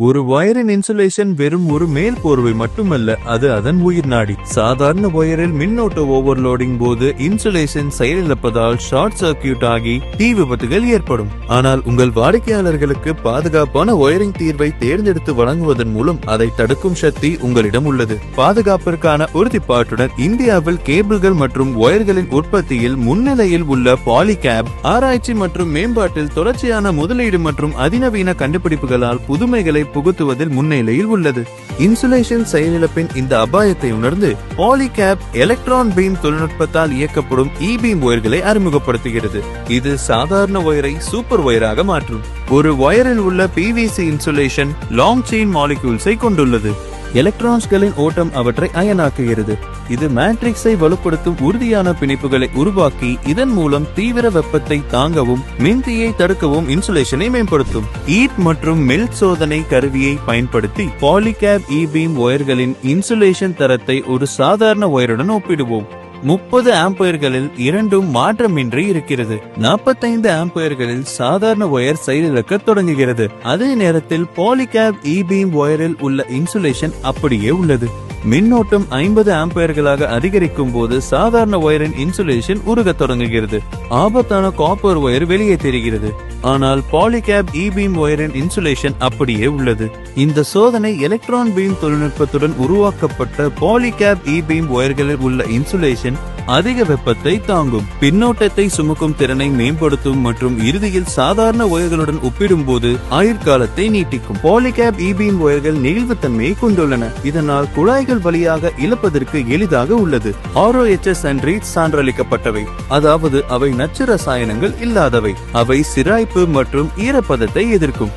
ஒரு வயரின் இன்சுலேஷன் வெறும் ஒரு மேல் போர்வை மட்டுமல்ல, அது அதன் உயிர் நாடி. சாதாரண வயரில் மின்னோட்ட ஓவர்லோடிங் போது இன்சுலேஷன் செயலிழப்பதால் ஷார்ட் சர்க்கியூட் ஆகி தீ விபத்துகள் ஏற்படும். ஆனால் உங்கள் வாடிக்கையாளர்களுக்கு பாதுகாப்பான வயரிங் தீர்வை தேர்ந்தெடுத்து வழங்குவதன் மூலம் அதை தடுக்கும் சக்தி உங்களிடம் உள்ளது. பாதுகாப்பிற்கான உறுதிப்பாட்டுடன் இந்தியாவில் கேபிள்கள் மற்றும் வயர்களின் உற்பத்தியில் முன்னிலையில் உள்ள பாலிகேப் ஆராய்ச்சி மற்றும் மேம்பாட்டில் தொடர்ச்சியான முதலீடு மற்றும் அதிநவீன கண்டுபிடிப்புகளால் புதுமைகளை புகுத்துவதில் முன்னிலையில் உள்ளது. இன்சுலேஷன் செயலிழப்பின் இந்த அபாயத்தை உணர்ந்து பாலிகேப் எலக்ட்ரான் பீம் தொழில்நுட்பத்தால் இயக்கப்படும் இ-பீம் ஒயர்களை அறிமுகப்படுத்துகிறது. இது சாதாரண ஒயரை சூப்பர் ஒயராக மாற்றும். ஒரு ஒயரில் உள்ள பிவிசி இன்சுலேஷன் லாங் செயின் மாலிக்யூல்ஸை கொண்டுள்ளது. எலக்ட்ரான்ஸ்களின் ஓட்டம் அவற்றை அயனாக்குகிறது. இது மேட்ரிக்ஸை வலுப்படுத்தும் உறுதியான பிணைப்புகளை உருவாக்கி இதன் மூலம் தீவிர வெப்பத்தை தாங்கவும் மின்தீயை தடுக்கவும் இன்சுலேஷனை மேம்படுத்தும். ஈட் மற்றும் மெல்ட் சோதனை கருவியை பயன்படுத்தி பாலிகேப் இ-பீம் ஒயர்களின் இன்சுலேஷன் தரத்தை ஒரு சாதாரண ஒயருடன் ஒப்பிடுவோம். 30 ஆம்பியர்களில் இரண்டும் மாற்றமின்றி இருக்கிறது. 45 ஆம்பியர்களில் சாதாரண ஒயர் செயலிழக்க தொடங்குகிறது. அதே நேரத்தில் பாலிகேப் இ-பீம் ஒயரில் உள்ள இன்சுலேஷன் அப்படியே உள்ளது. மின்னோட்டம் 50 ஆம்பியர்களாக அதிகரிக்கும் போது சாதாரண ஒயரின் இன்சுலேஷன் உருக தொடங்குகிறது. ஆபத்தான காப்பர் ஒயர் வெளியே தெரிகிறது. ஆனால் பாலிகேப் இ-பீம் ஒயரின் இன்சுலேஷன் அப்படியே உள்ளது. இந்த சோதனை எலக்ட்ரான் பீம் தொழில்நுட்பத்துடன் உருவாக்கப்பட்ட பாலிகேப் இ-பீம் ஒயர்களில் உள்ள இன்சுலேஷன் அதிக வெப்பத்தை தாங்கும், பின்னோட்டத்தை சுமக்கும் திறனை மேம்படுத்தும் மற்றும் இறுதியில் சாதாரண ஒயர்களுடன் ஒப்பிடும்போது ஆயுட்காலத்தை நீட்டிக்கும். பாலிகேப் இ-பீம் ஒயர்கள் நெகிழ்வுத்தன்மையை கொண்டுள்ளன. இதனால் குழாய்கள் வழியாக இழப்பதற்கு எளிதாக உள்ளது. RoHS and REACH சான்றளிக்கப்பட்டவை, அதாவது அவை நச்சு ரசாயனங்கள் இல்லாதவை. அவை சிராய்ப்பு மற்றும் ஈரப்பதத்தை எதிர்க்கும்.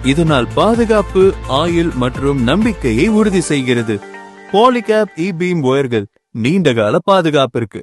இதனால் பாதுகாப்பு, ஆயுள் மற்றும் நம்பிக்கையை உறுதி செய்கிறது. பாலிகேப் இ-பீம் ஒயர்கள் நீண்டகால பாதுகாப்பிற்கு